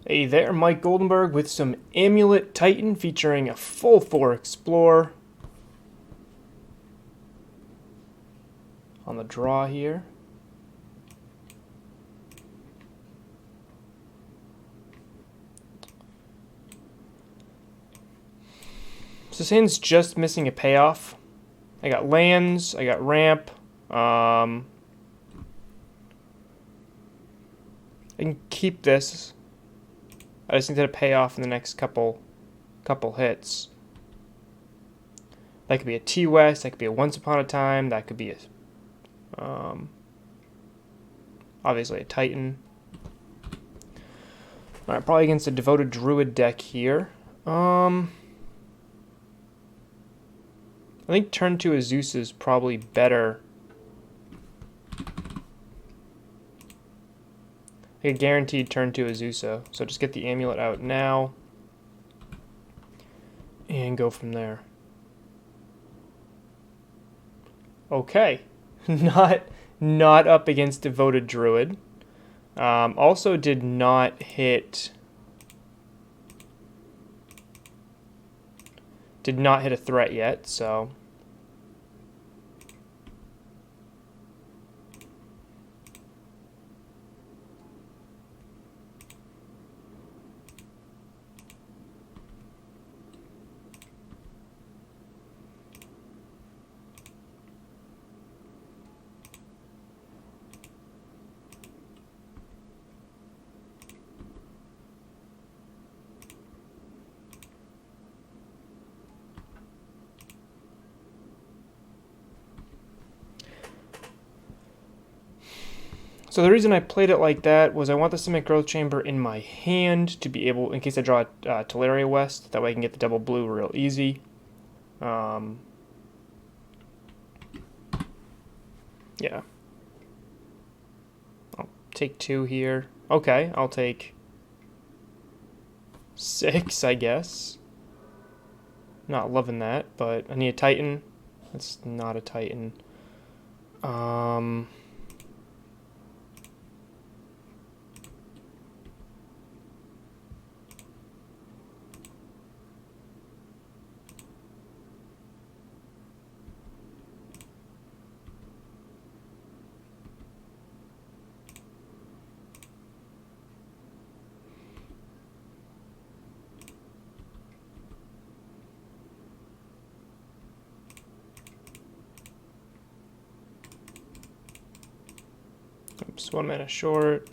Hey there, Mike Goldenberg with some Amulet Titan featuring a full 4 Explorer on the draw here. So this hand's just missing a payoff. I got lands, I got ramp. I can keep this. I just need to pay off in the next couple hits. That could be a T-West, that could be a Once Upon a Time, that could be a obviously a Titan. Alright, probably against a Devoted Druid deck here. I think turn 2 Zeus is probably better. I get guaranteed turn 2 Azusa, so just get the amulet out now and go from there. Okay, not up against Devoted Druid. Also did not hit a threat yet, so the reason I played it like that was I want the Simic Growth Chamber in my hand to be able, in case I draw a Teleria West, that way I can get the double blue real easy. Yeah. I'll take 2 here. Okay, I'll take 6, I guess. Not loving that, but I need a Titan. That's not a Titan. Oops, 1 mana short.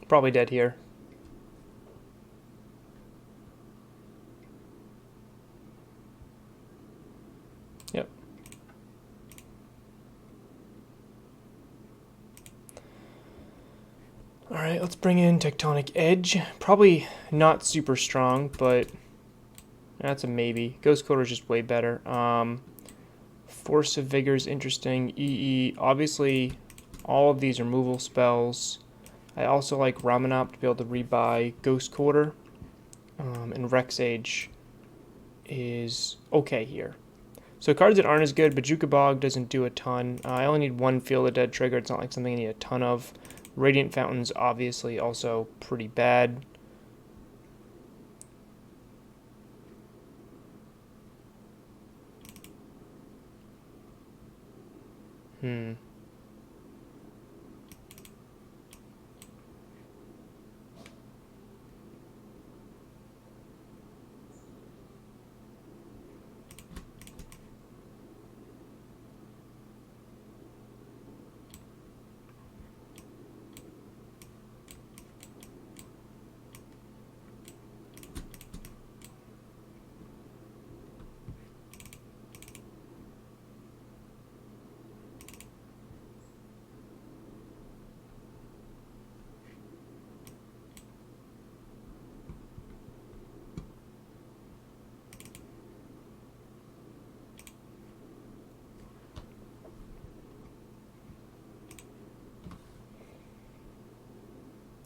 Probably dead here. Yep. Alright, let's bring in Tectonic Edge. Probably not super strong, but that's a maybe. Ghost Quarter is just way better. Force of Vigor is interesting. EE, obviously all of these are removal spells. I also like Ramanop to be able to rebuy Ghost Quarter. And Rex Age is okay here. So cards that aren't as good, but Juka Bog doesn't do a ton. I only need 1 Feel the Dead trigger. It's not like something I need a ton of. Radiant Fountain's obviously also pretty bad.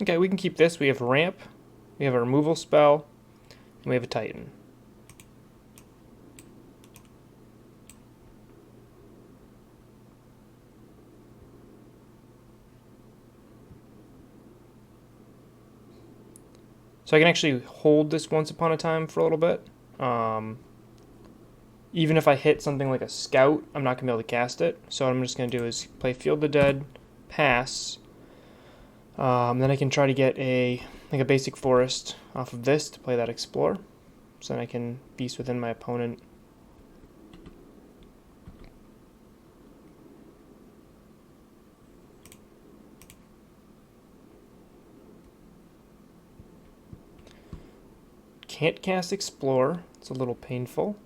Okay, we can keep this. We have ramp, we have a removal spell, and we have a Titan. So I can actually hold this Once Upon a Time for a little bit. Even if I hit something like a Scout, I'm not going to be able to cast it. So what I'm just going to do is play Field the Dead, pass. Then I can try to get a basic forest off of this to play that Explore. So then I can Beast Within my opponent. Can't cast Explore. It's a little painful.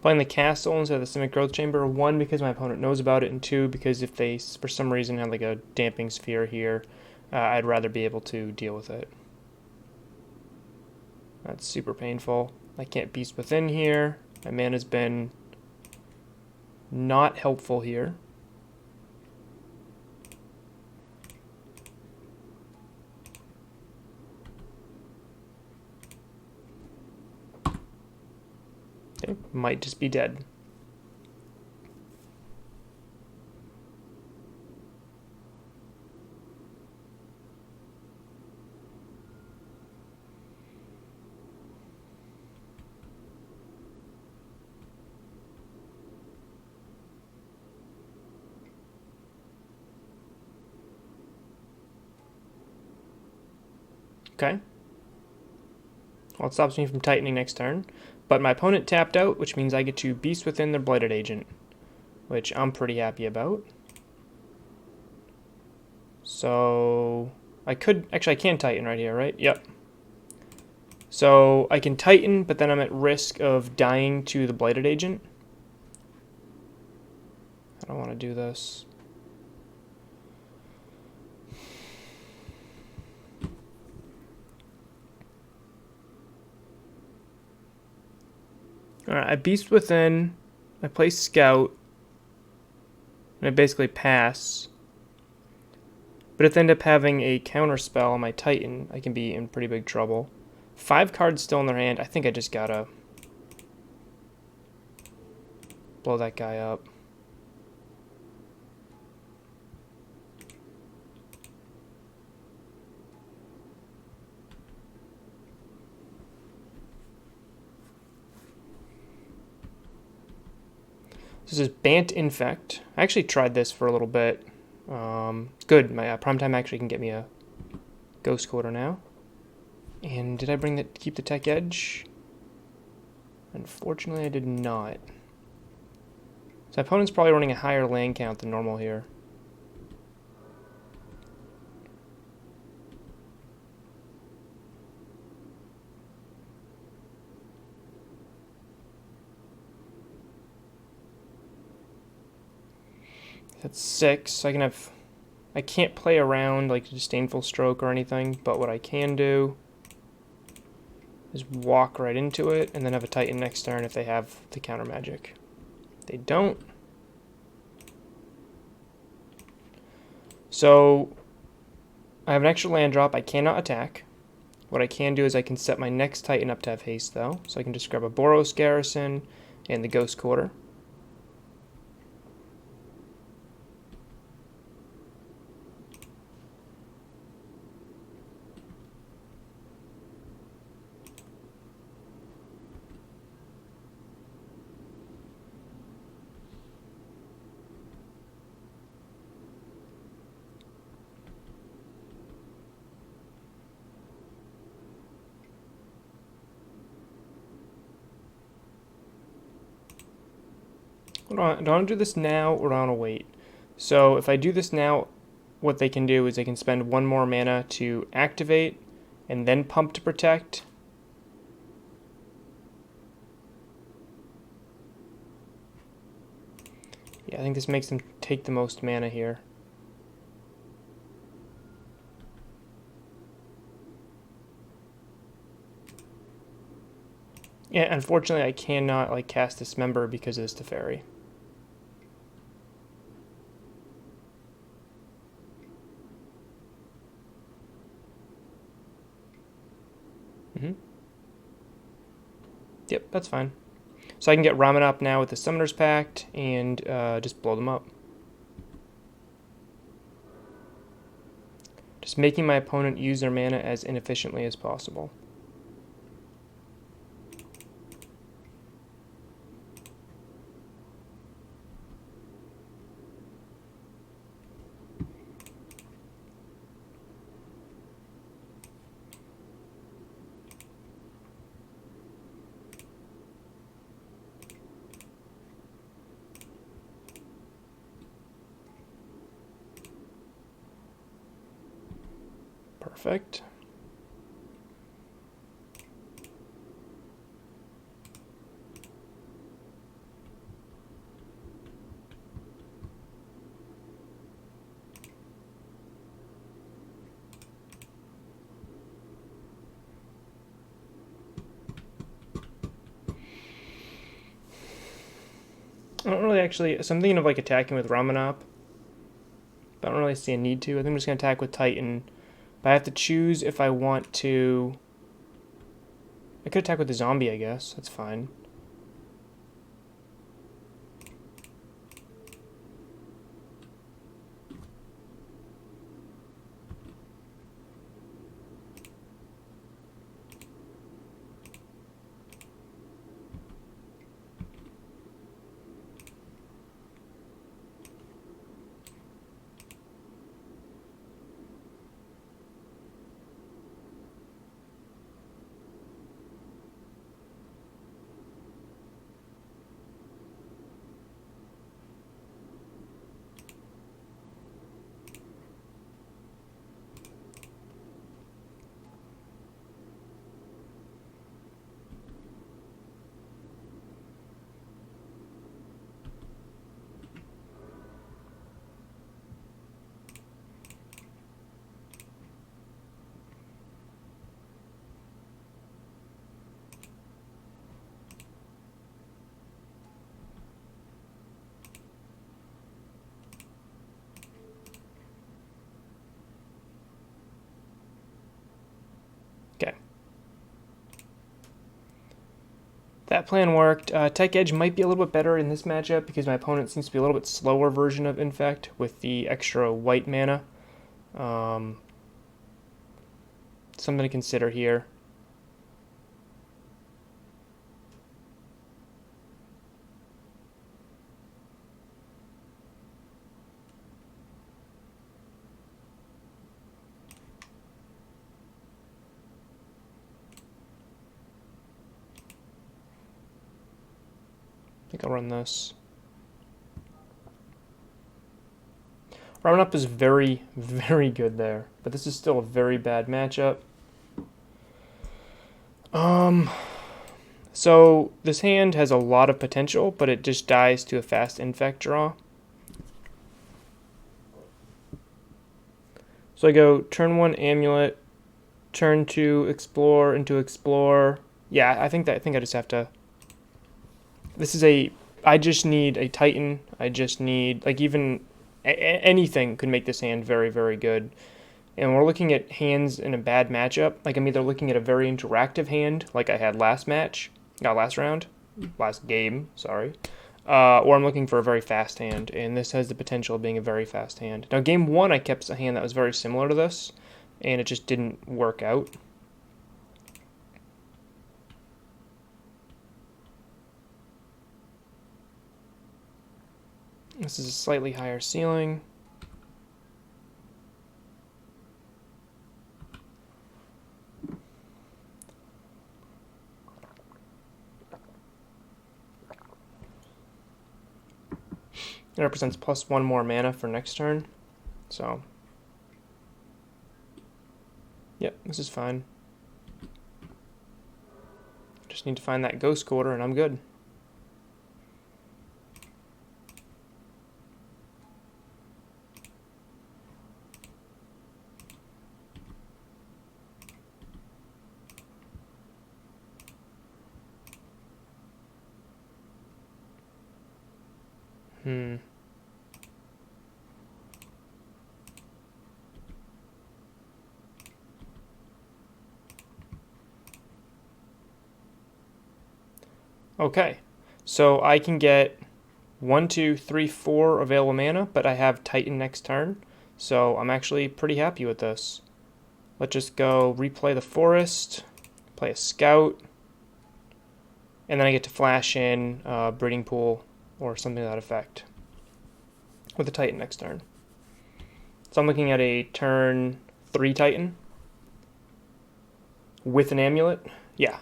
Playing the castle instead of the Simic Growth Chamber. 1, because my opponent knows about it, and 2, because if they, for some reason, have like a Damping Sphere here, I'd rather be able to deal with it. That's super painful. I can't Beast Within here. My mana's been not helpful here. Okay, might just be dead. Okay. Well, it stops me from Titaning next turn. But my opponent tapped out, which means I get to Beast Within their Blighted Agent, which I'm pretty happy about. So I could, actually I can Titan right here, right? Yep. So I can Titan, but then I'm at risk of dying to the Blighted Agent. I don't want to do this. Alright, I Beast Within, I play Scout, and I basically pass. But if I end up having a counter spell on my Titan, I can be in pretty big trouble. 5 cards still in their hand. I think I just gotta blow that guy up. This is Bant Infect. I actually tried this for a little bit. Good. My Primetime actually can get me a Ghost Quarter now. And did I keep the Tech Edge? Unfortunately, I did not. So my opponent's probably running a higher land count than normal here. That's 6. So I can't play around like Disdainful Stroke or anything, but what I can do is walk right into it and then have a Titan next turn if they have the counter magic. They don't. So I have an extra land drop. I cannot attack. What I can do is I can set my next Titan up to have haste though. So I can just grab a Boros Garrison and the Ghost Quarter. Do I want to do this now or do I want to wait? So if I do this now, what they can do is they can spend 1 more mana to activate and then pump to protect. Yeah, I think this makes them take the most mana here. Yeah, unfortunately, I cannot like cast Dismember because of this Teferi. Mm-hmm. Yep, that's fine. So I can get Ramen up now with the Summoner's Pact and just blow them up. Just making my opponent use their mana as inefficiently as possible. Perfect. I don't really actually. So I'm thinking of like attacking with Ramanop, but I don't really see a need to. I think I'm just gonna attack with Titan. But I have to choose if I want to. I could attack with the zombie, I guess. That's fine. Okay. That plan worked. Tech Edge might be a little bit better in this matchup because my opponent seems to be a little bit slower version of Infect with the extra white mana. Something to consider here. I think I'll run this. Ramen up is very, very good there, but this is still a very bad matchup. So this hand has a lot of potential, but it just dies to a fast Infect draw. So I go turn 1 Amulet, turn 2 Explore into Explore. Yeah, I think I just have to. This is a. I just need a Titan. I just need like even anything could make this hand very, very good. And we're looking at hands in a bad matchup. Like I'm either looking at a very interactive hand, like I had last match, last round, last game, sorry, or I'm looking for a very fast hand, and this has the potential of being a very fast hand. Now, game 1, I kept a hand that was very similar to this, and it just didn't work out. This is a slightly higher ceiling. 'It represents +1 more mana for next turn. So, yep, this is fine. Just need to find that Ghost Quarter and I'm good. Okay, so I can get 1, 2, 3, 4 available mana, but I have Titan next turn, so I'm actually pretty happy with this. Let's just go replay the forest, play a scout, and then I get to flash in breeding pool or something to that effect with a Titan next turn. So I'm looking at a turn 3 Titan with an amulet. Yeah.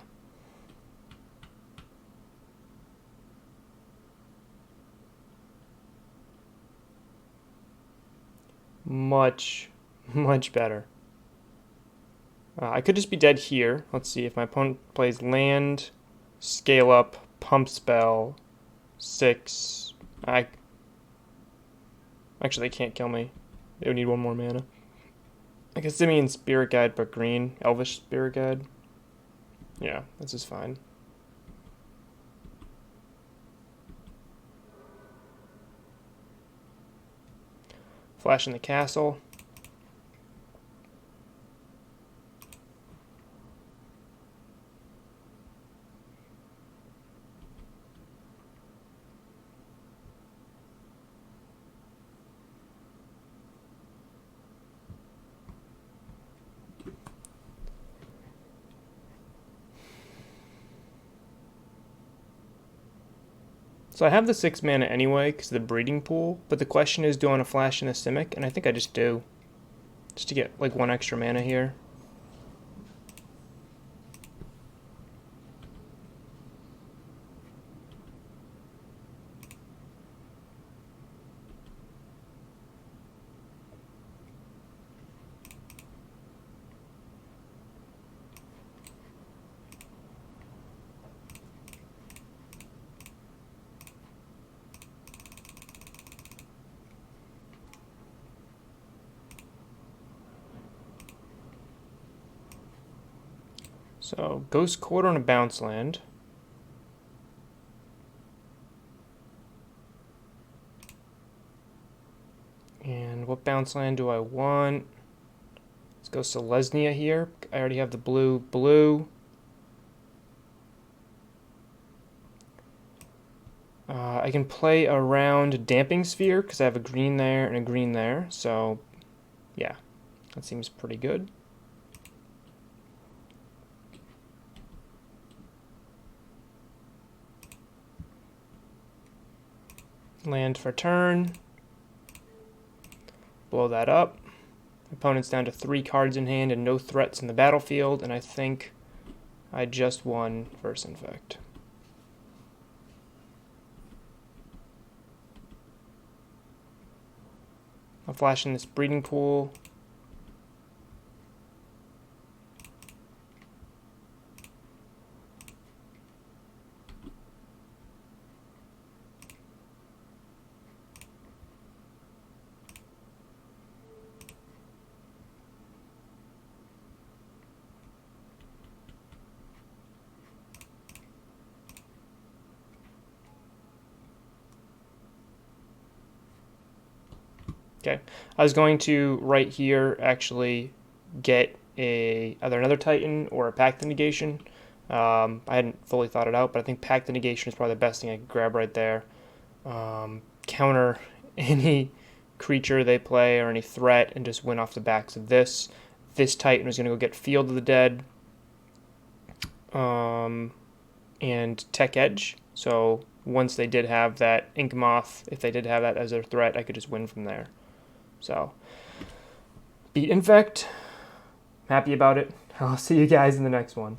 Much, much better. I could just be dead here. Let's see if my opponent plays land, scale up, pump spell, 6. Actually, they can't kill me. They would need 1 more mana. I guess Simeon Spirit Guide, but green. Elvish Spirit Guide. Yeah, this is fine. Flash in the castle. So I have the 6 mana anyway because of the breeding pool, but the question is, do I want to flash in a Simic? And I think I just do. Just to get like 1 extra mana here. So, Ghost Quarter on a bounce land. And what bounce land do I want? Let's go Selesnya here. I already have the blue. I can play around Damping Sphere because I have a green there and a green there. So, yeah, that seems pretty good. Land for turn. Blow that up. Opponent's down to 3 cards in hand and no threats in the battlefield, and I think I just won versus Infect. I'll flash in this breeding pool. Okay, I was going to right here actually get either another Titan or a Pact of Negation. I hadn't fully thought it out, but I think Pact of Negation is probably the best thing I could grab right there. Counter any creature they play or any threat and just win off the backs of this. This Titan was going to go get Field of the Dead and Tech Edge. So once they did have that Ink Moth, if they did have that as their threat, I could just win from there. So, beat Infect. Happy about it. I'll see you guys in the next one.